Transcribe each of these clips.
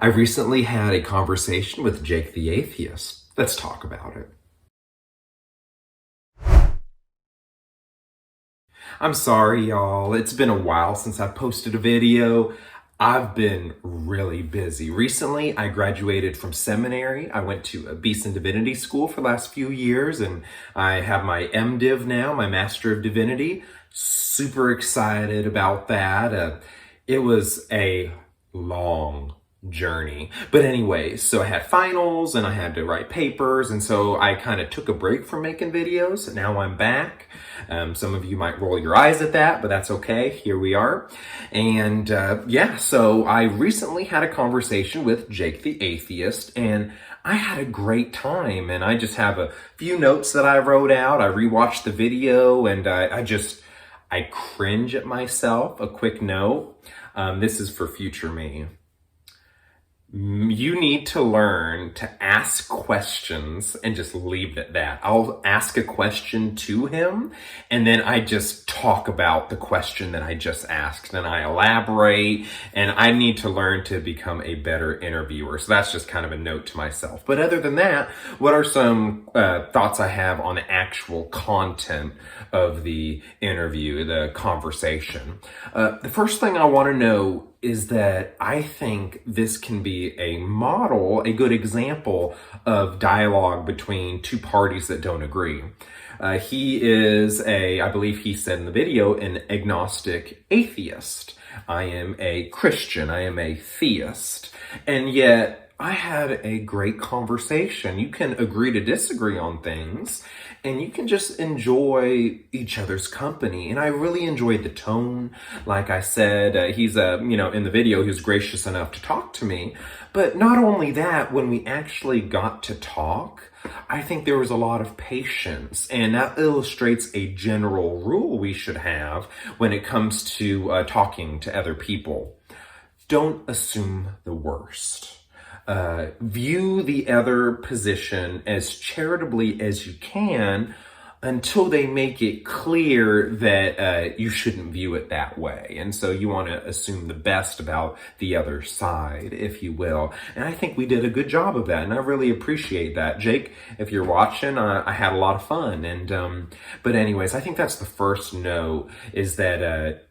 I recently had a conversation with Jake the Atheist. Let's talk about it. I'm sorry, y'all. It's been a while since I posted a video. I've been really busy. Recently, I graduated from seminary. I went to a Beeson Divinity School for the last few years, and I have my MDiv now, my Master of Divinity. Super excited about that. It was a long journey. But anyway, so I had finals and I had to write papers, and so I kind of took a break from making videos. Now I'm back. Some of you might roll your eyes at that, but that's okay. Here we are. And so I recently had a conversation with Jake the Atheist, and I had a great time. And I just have a few notes that I wrote out. I rewatched the video, and I cringe at myself. A quick note. This is for future me. You need to learn to ask questions and just leave it at that. I'll ask a question to him, and then I just talk about the question that I just asked, and I elaborate, and I need to learn to become a better interviewer. So that's just kind of a note to myself. But other than that, what are some thoughts I have on the actual content of the interview, the conversation? The first thing I want to know is that I think this can be a model, a good example of dialogue between two parties that don't agree. He is I believe he said in the video, an agnostic atheist. I am a Christian. I am a theist. And yet I had a great conversation. You can agree to disagree on things, and you can just enjoy each other's company. And I really enjoyed the tone. Like I said, he's in the video, he was gracious enough to talk to me. But not only that, when we actually got to talk, I think there was a lot of patience, and that illustrates a general rule we should have when it comes to talking to other people. Don't assume the worst. View the other position as charitably as you can until they make it clear that you shouldn't view it that way. And so you want to assume the best about the other side, if you will. And I think we did a good job of that, and I really appreciate that. Jake, if you're watching, I had a lot of fun. And but anyways, I think that's the first note, is that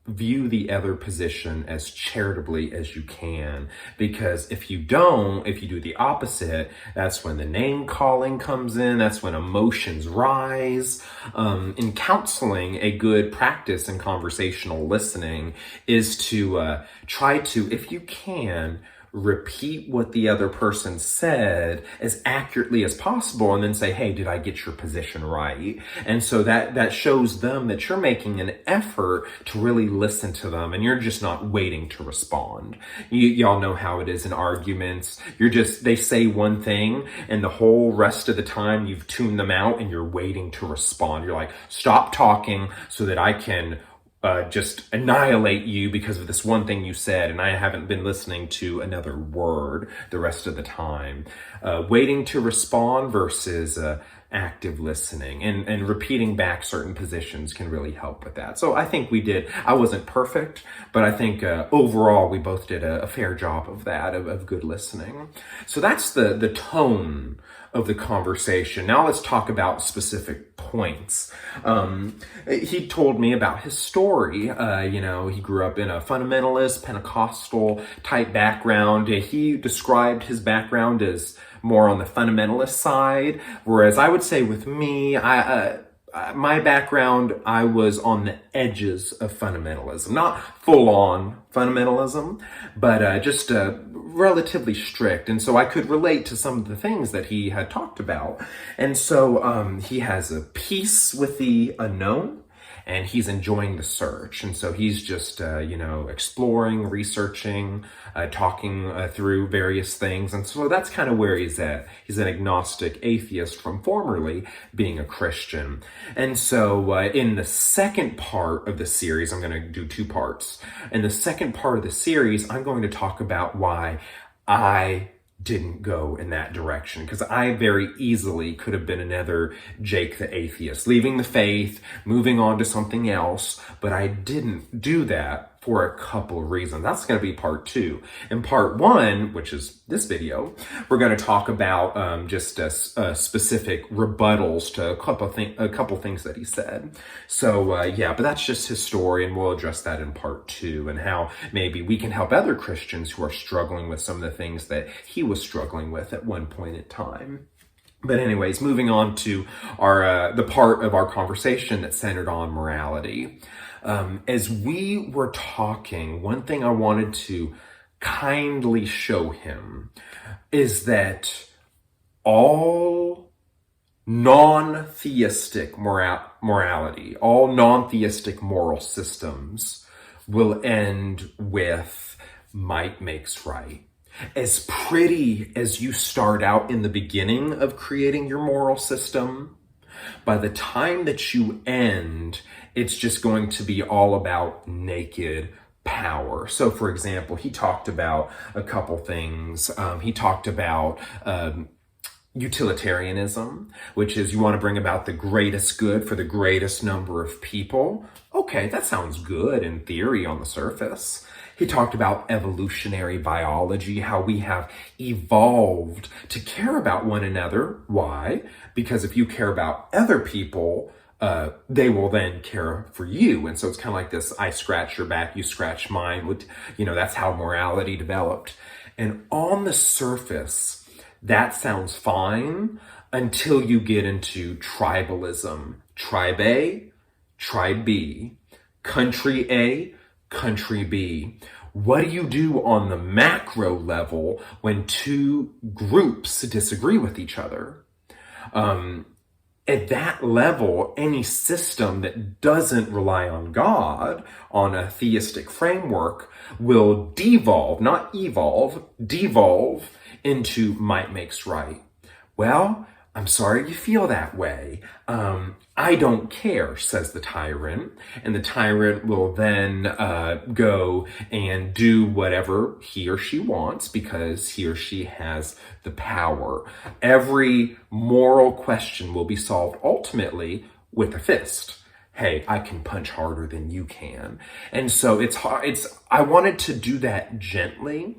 view the other position as charitably as you can, because if you do the opposite, that's when the name calling comes in, that's when emotions rise. In counseling, a good practice in conversational listening is to try to, if you can, repeat what the other person said as accurately as possible, and then say, hey, did I get your position right? And so that shows them that you're making an effort to really listen to them, and you're just not waiting to respond. Y'all know how it is in arguments. They say one thing, and the whole rest of the time you've tuned them out, and you're waiting to respond. You're like, stop talking so that I can just annihilate you because of this one thing you said, and I haven't been listening to another word the rest of the time. Waiting to respond versus active listening, and repeating back certain positions can really help with that. So I think I wasn't perfect, but I think overall we both did a fair job of that, of good listening. So that's the tone of the conversation. Now let's talk about specific points. He told me about his story. He grew up in a fundamentalist, Pentecostal type background. He described his background as more on the fundamentalist side, whereas I would say with me, my background, I was on the edges of fundamentalism. Not full-on fundamentalism, but just relatively strict. And so I could relate to some of the things that he had talked about. And so he has a peace with the unknown, and he's enjoying the search. And so he's just, exploring, researching, talking through various things. And so that's kind of where he's at. He's an agnostic atheist from formerly being a Christian. And so in the second part of the series, I'm going to do two parts. In the second part of the series, I'm going to talk about why I didn't go in that direction, because I very easily could have been another Jake the Atheist, leaving the faith, moving on to something else, but I didn't do that for a couple of reasons. That's going to be part 2. In part 1, which is this video, we're going to talk about just specific rebuttals to a couple things that he said. So yeah, but that's just his story, and we'll address that in part 2, and how maybe we can help other Christians who are struggling with some of the things that he was struggling with at one point in time. But anyways, moving on to our the part of our conversation that centered on morality. As we were talking, one thing I wanted to kindly show him is that all non-theistic morality, all non-theistic moral systems will end with might makes right. As pretty as you start out in the beginning of creating your moral system, by the time that you end, it's just going to be all about naked power. So for example, he talked about a couple things. He talked about utilitarianism, which is you want to bring about the greatest good for the greatest number of people. Okay, that sounds good in theory on the surface. He talked about evolutionary biology, how we have evolved to care about one another. Why? Because if you care about other people, they will then care for you. And so it's kind of like this, I scratch your back, you scratch mine. That's how morality developed. And on the surface, that sounds fine until you get into tribalism. Tribe A, tribe B. Country A, country B. What do you do on the macro level when two groups disagree with each other? At that level, any system that doesn't rely on God, on a theistic framework, will devolve, not evolve, devolve into might makes right. Well, I'm sorry you feel that way. I don't care, says the tyrant. And the tyrant will then go and do whatever he or she wants because he or she has the power. Every moral question will be solved ultimately with a fist. Hey, I can punch harder than you can. And so it's hard. I wanted to do that gently.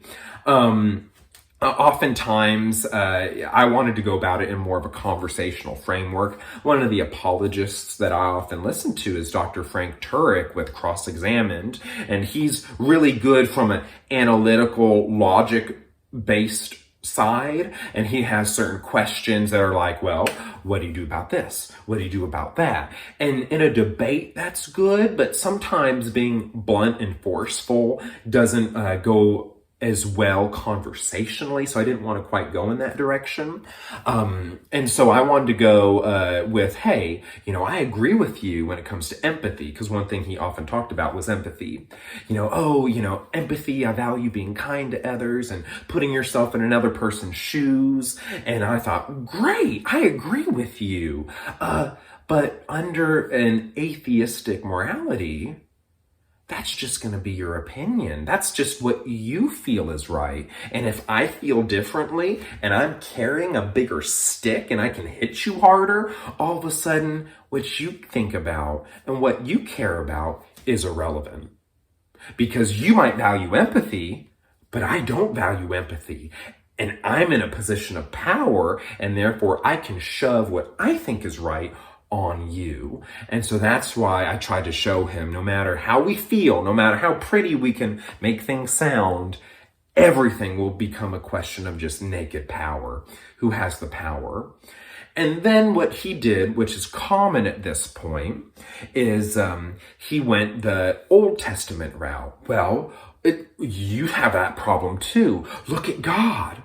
Oftentimes, I wanted to go about it in more of a conversational framework. One of the apologists that I often listen to is Dr. Frank Turek with Cross-Examined, and he's really good from an analytical, logic-based side, and he has certain questions that are like, well, what do you do about this? What do you do about that? And in a debate, that's good, but sometimes being blunt and forceful doesn't go as well conversationally, so I didn't want to quite go in that direction. And so I wanted to go with, hey, I agree with you when it comes to empathy, because one thing he often talked about was empathy. Empathy, I value being kind to others and putting yourself in another person's shoes. And I thought, great, I agree with you. But under an atheistic morality, that's just going to be your opinion. That's just what you feel is right. And if I feel differently and I'm carrying a bigger stick and I can hit you harder, all of a sudden what you think about and what you care about is irrelevant. Because you might value empathy, but I don't value empathy. And I'm in a position of power, and therefore I can shove what I think is right on you. And so that's why I tried to show him, no matter how we feel, no matter how pretty we can make things sound, everything will become a question of just naked power. Who has the power? And then what he did, which is common at this point, is he went the Old Testament route. Well, you have that problem too. Look at God.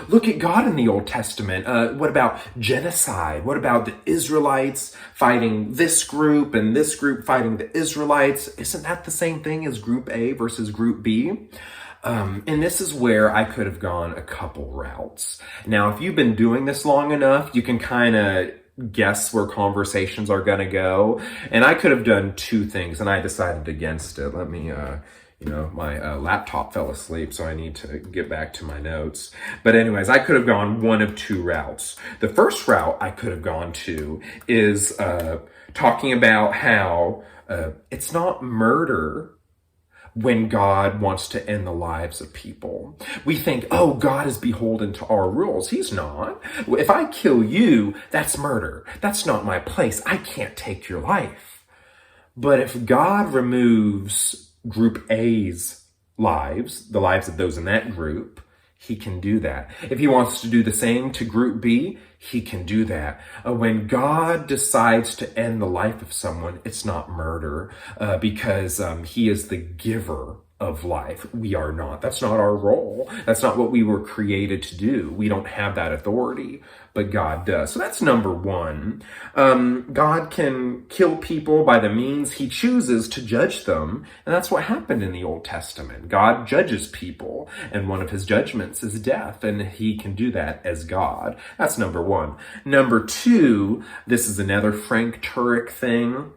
Look at God in the Old Testament. What about genocide? What about the Israelites fighting this group and this group fighting the Israelites? Isn't that the same thing as Group A versus Group B? And this is where I could have gone a couple routes. Now, if you've been doing this long enough, you can kind of guess where conversations are going to go. And I could have done two things, and I decided against it. Let me... my laptop fell asleep, so I need to get back to my notes. But anyways, I could have gone one of two routes. The first route I could have gone to is talking about how it's not murder, when God wants to end the lives of people. We think, oh, God is beholden to our rules. He's not. If I kill you, that's murder. That's not my place. I can't take your life. But if God removes group A's lives, the lives of those in that group, he can do that. If he wants to do the same to group B, he can do that. When God decides to end the life of someone, it's not murder because he is the giver of life. We are not. That's not our role. That's not what we were created to do. We don't have that authority, but God does. So that's number one. God can kill people by the means he chooses to judge them. And that's what happened in the Old Testament. God judges people, and one of his judgments is death, and he can do that as God. That's number one. Number two, this is another Frank Turek thing.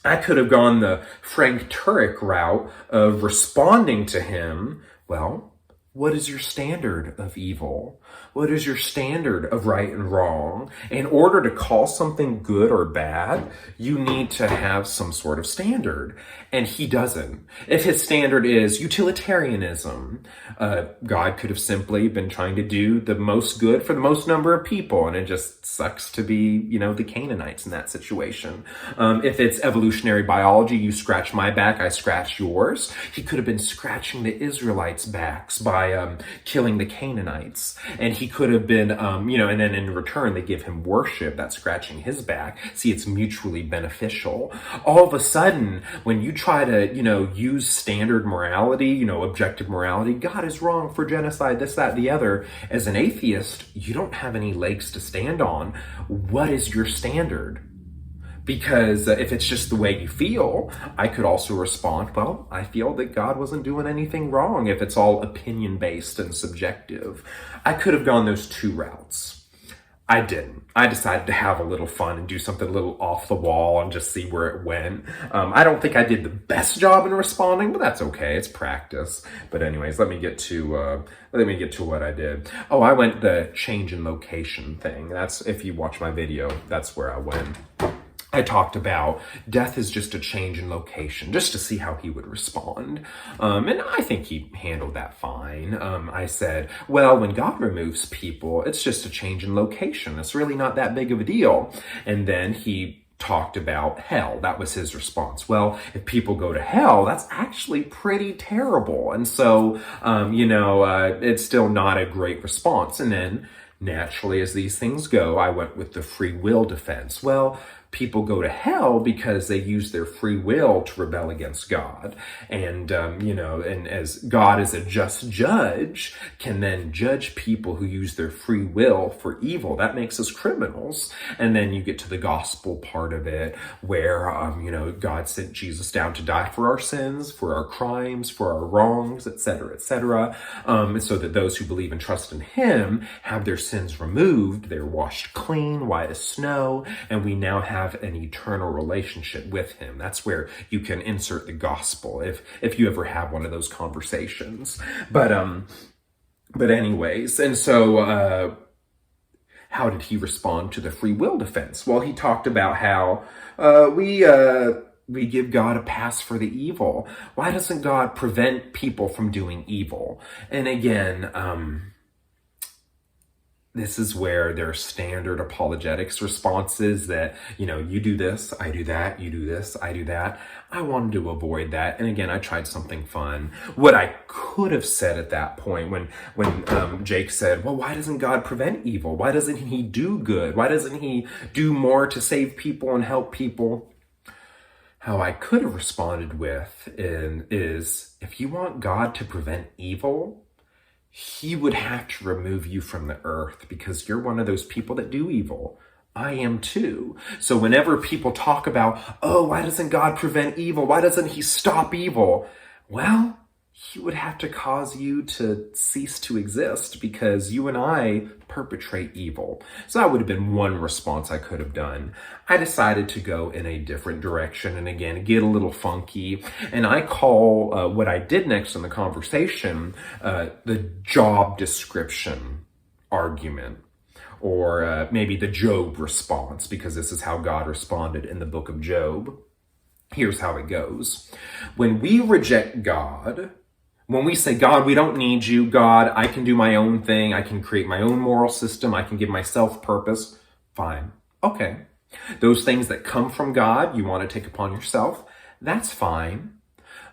I could have gone the Frank Turek route of responding to him. Well, what is your standard of evil? What is your standard of right and wrong? In order to call something good or bad, you need to have some sort of standard. And he doesn't. If his standard is utilitarianism, God could have simply been trying to do the most good for the most number of people. And it just sucks to be, the Canaanites in that situation. If it's evolutionary biology, you scratch my back, I scratch yours. He could have been scratching the Israelites' backs by killing the Canaanites. And he could have been, and then in return, they give him worship, that's scratching his back. See, it's mutually beneficial. All of a sudden, when you try to, use standard morality, objective morality, God is wrong for genocide, this, that, the other. As an atheist, you don't have any legs to stand on. What is your standard? Because if it's just the way you feel, I could also respond, well, I feel that God wasn't doing anything wrong if it's all opinion-based and subjective. I could have gone those two routes. I didn't. I decided to have a little fun and do something a little off the wall and just see where it went. I don't think I did the best job in responding, but that's okay. It's practice. But anyways, let me get to what I did. Oh, I went the change in location thing. That's, if you watch my video, that's where I went. I talked about death is just a change in location, just to see how he would respond. And I think he handled that fine. I said, well, when God removes people, it's just a change in location. It's really not that big of a deal. And then he talked about hell. That was his response. Well, if people go to hell, that's actually pretty terrible. And so, it's still not a great response. And then naturally, as these things go, I went with the free will defense. Well, people go to hell because they use their free will to rebel against God. And, and as God is a just judge, can then judge people who use their free will for evil. That makes us criminals. And then you get to the gospel part of it where, God sent Jesus down to die for our sins, for our crimes, for our wrongs, etc., etc. So that those who believe and trust in him have their sins removed. They're washed clean, white as snow, and we now have an eternal relationship with him. That's where you can insert the gospel if you ever have one of those conversations. But anyways, and so how did he respond to the free will defense? Well, he talked about how we give God a pass for the evil. Why doesn't God prevent people from doing evil? And again, this is where there are standard apologetics responses that, you do this, I do that, you do this, I do that. I wanted to avoid that. And again, I tried something fun. What I could have said at that point when Jake said, well, why doesn't God prevent evil? Why doesn't he do good? Why doesn't he do more to save people and help people? How I could have responded with is, if you want God to prevent evil, he would have to remove you from the earth because you're one of those people that do evil. I am too. So whenever people talk about, oh, why doesn't God prevent evil? Why doesn't he stop evil? Well, he would have to cause you to cease to exist because you and I perpetrate evil. So that would have been one response I could have done. I decided to go in a different direction and again, get a little funky. And I call what I did next in the conversation the job description argument. Or maybe the Job response, because this is how God responded in the book of Job. Here's how it goes. When we reject God, when we say, God, we don't need you, God, I can do my own thing, I can create my own moral system, I can give myself purpose, fine. Okay. Those things that come from God, you want to take upon yourself, that's fine.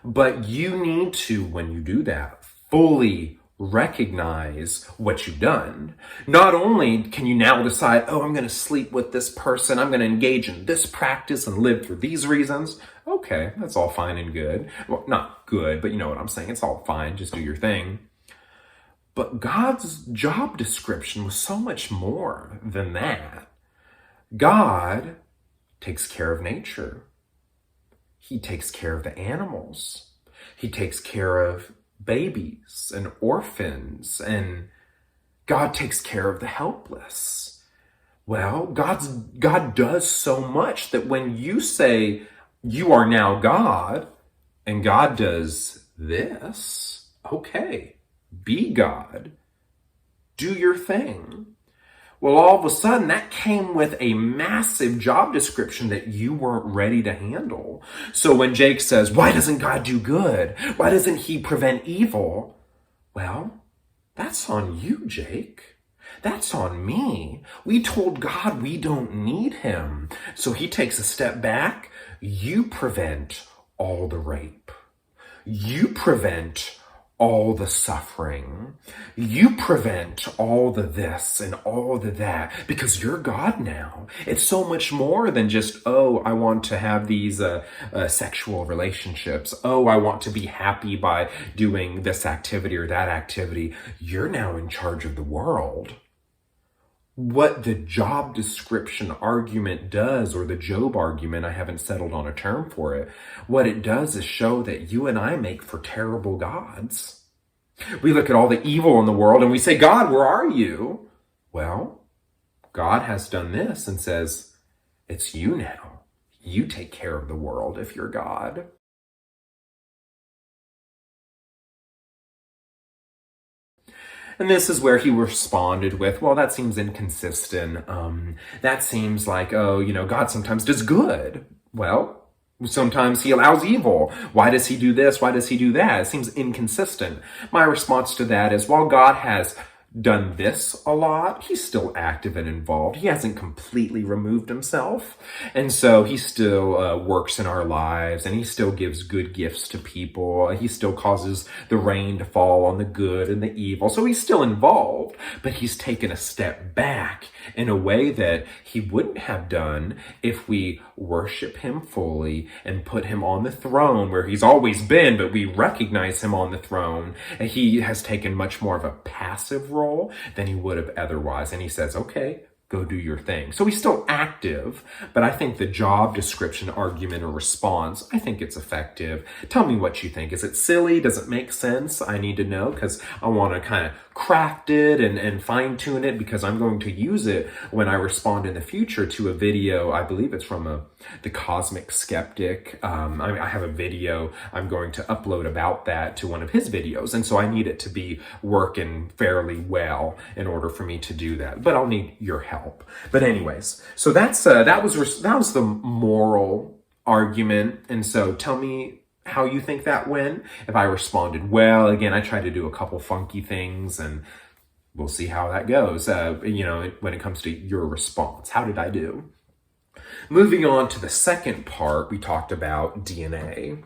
But you need to, when you do that, fully recognize what you've done. Not only can you now decide, oh, I'm going to sleep with this person, I'm going to engage in this practice and live for these reasons. Okay, that's all fine and good. Well, not good, but you know what I'm saying. It's all fine. Just do your thing. But God's job description was so much more than that. God takes care of nature. He takes care of the animals. He takes care of babies and orphans, and God takes care of the helpless. Well, God does so much that when you say you are now God and God does this, okay, be God, do your thing. Well, all of a sudden, that came with a massive job description that you weren't ready to handle. So when Jake says, why doesn't God do good? Why doesn't he prevent evil? Well, that's on you, Jake. That's on me. We told God we don't need him. So he takes a step back. You prevent all the rape. You prevent all the suffering. You prevent all the this and all the that because you're God now. It's so much more than just, oh, I want to have these sexual relationships. Oh, I want to be happy by doing this activity or that activity. You're now in charge of the world. What the job description argument does, or the Job argument, I haven't settled on a term for it, what it does is show that you and I make for terrible gods. We look at all the evil in the world and we say, God, where are you? Well, God has done this and says, it's you now. You take care of the world if you're God. And this is where he responded with, well, that seems inconsistent. That seems like, oh, God sometimes does good. Well, sometimes he allows evil. Why does he do this? Why does he do that? It seems inconsistent. My response to that is, while God has done this a lot, he's still active and involved. He hasn't completely removed himself. And so he still works in our lives, and he still gives good gifts to people. He still causes the rain to fall on the good and the evil. So he's still involved, but he's taken a step back in a way that he wouldn't have done if we worship him fully and put him on the throne where he's always been, but we recognize him on the throne. And he has taken much more of a passive role than he would have otherwise. And he says, okay, go do your thing. So he's still active, but I think the job description argument or response, I think it's effective. Tell me what you think. Is it silly? Does it make sense? I need to know because I want to kind of craft it and fine tune it because I'm going to use it when I respond in the future to a video. I believe it's from the Cosmic Skeptic. I have a video I'm going to upload about that to one of his videos. And so I need it to be working fairly well in order for me to do that. But I'll need your help. But anyways, so that was the moral argument. And so tell me how you think that went. If I responded well, again, I tried to do a couple funky things and we'll see how that goes. When it comes to your response, how did I do? Moving on to the second part, we talked about DNA.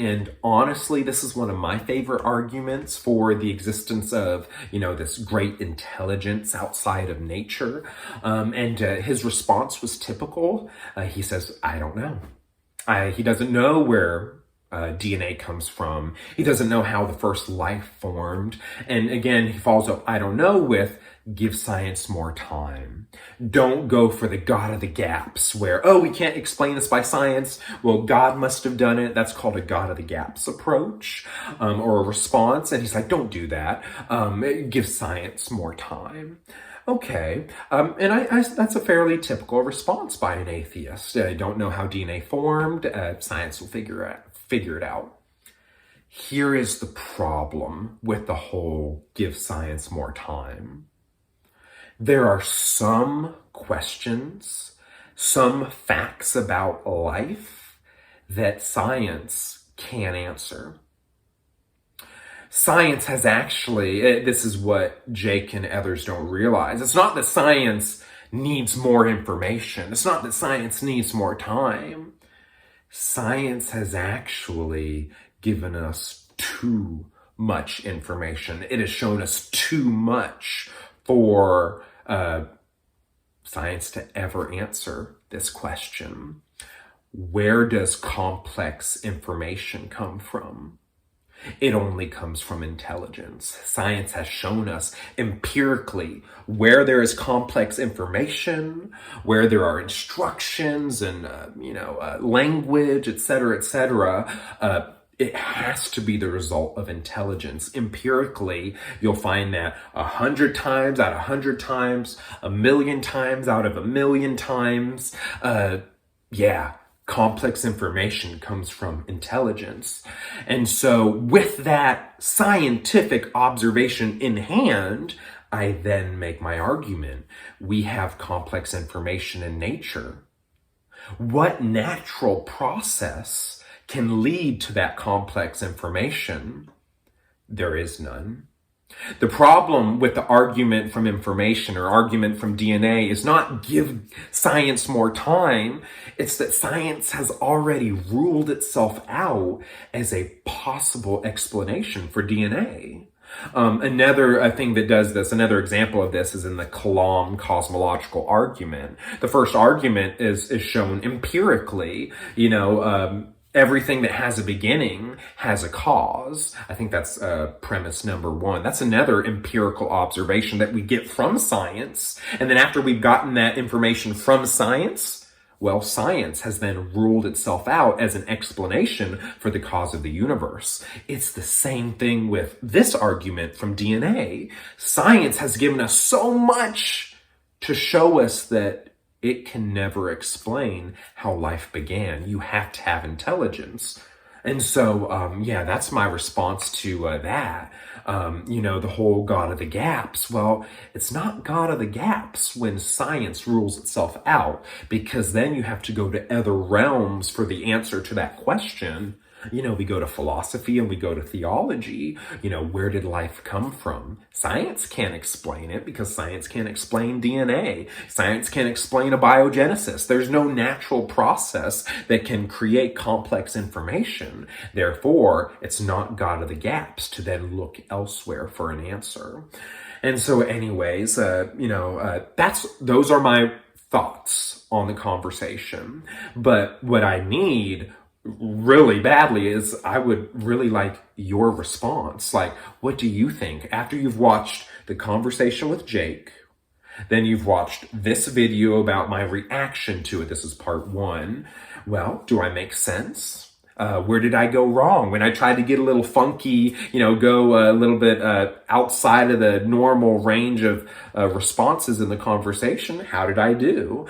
And honestly, this is one of my favorite arguments for the existence of, this great intelligence outside of nature. His response was typical. He says, I don't know. He doesn't know where DNA comes from. He doesn't know how the first life formed. And again, he follows up, I don't know, with give science more time. Don't go for the God of the gaps where, oh, we can't explain this by science. Well, God must have done it. That's called a God of the gaps approach or a response. And he's like, don't do that. Give science more time. Okay, and I that's a fairly typical response by an atheist. I don't know how DNA formed. Science will figure it out. Here is the problem with the whole give science more time. There are some questions some facts about life that science can't answer. Science has actually, this is what Jake and others don't realize. It's not that science needs more information. It's not that science needs more time. Science has actually given us too much information. It has shown us too much for science to ever answer this question. Where does complex information come from? It only comes from intelligence. Science has shown us empirically where there is complex information, where there are instructions and, language, etc., it has to be the result of intelligence. Empirically, you'll find that 100 times out of 100 times, 1,000,000 times out of 1,000,000 times, complex information comes from intelligence. And so with that scientific observation in hand, I then make my argument. We have complex information in nature. What natural process can lead to that complex information? There is none. The problem with the argument from information or argument from DNA is not give science more time. It's that science has already ruled itself out as a possible explanation for DNA. Another thing that does this, another example of this is in the Kalam cosmological argument. The first argument is shown empirically, everything that has a beginning has a cause. I think that's premise number one. That's another empirical observation that we get from science. And then after we've gotten that information from science, well, science has then ruled itself out as an explanation for the cause of the universe. It's the same thing with this argument from DNA. Science has given us so much to show us that it can never explain how life began. You have to have intelligence. And so, that's my response to that. The whole God of the gaps. Well, it's not God of the gaps when science rules itself out, because then you have to go to other realms for the answer to that question. We go to philosophy and we go to theology. Where did life come from? Science can't explain it because science can't explain DNA. Science can't explain abiogenesis. There's no natural process that can create complex information. Therefore, it's not God of the gaps to then look elsewhere for an answer. And so anyways, those are my thoughts on the conversation. But what I need really badly is I would really like your response. Like, what do you think? After you've watched the conversation with Jake, then you've watched this video about my reaction to it. This is part one. Well, do I make sense? Where did I go wrong? When I tried to get a little funky, go a little bit outside of the normal range of responses in the conversation, how did I do?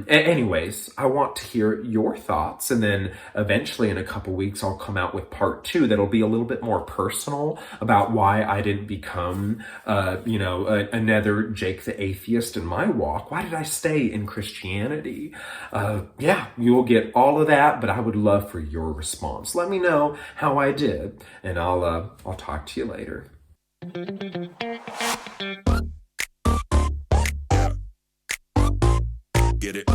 Anyways, I want to hear your thoughts. And then eventually in a couple weeks, I'll come out with part two that'll be a little bit more personal about why I didn't become, another Jake the Atheist in my walk. Why did I stay in Christianity? You'll get all of that, but I would love for your response. Let me know how I did, and I'll talk to you later. Get it.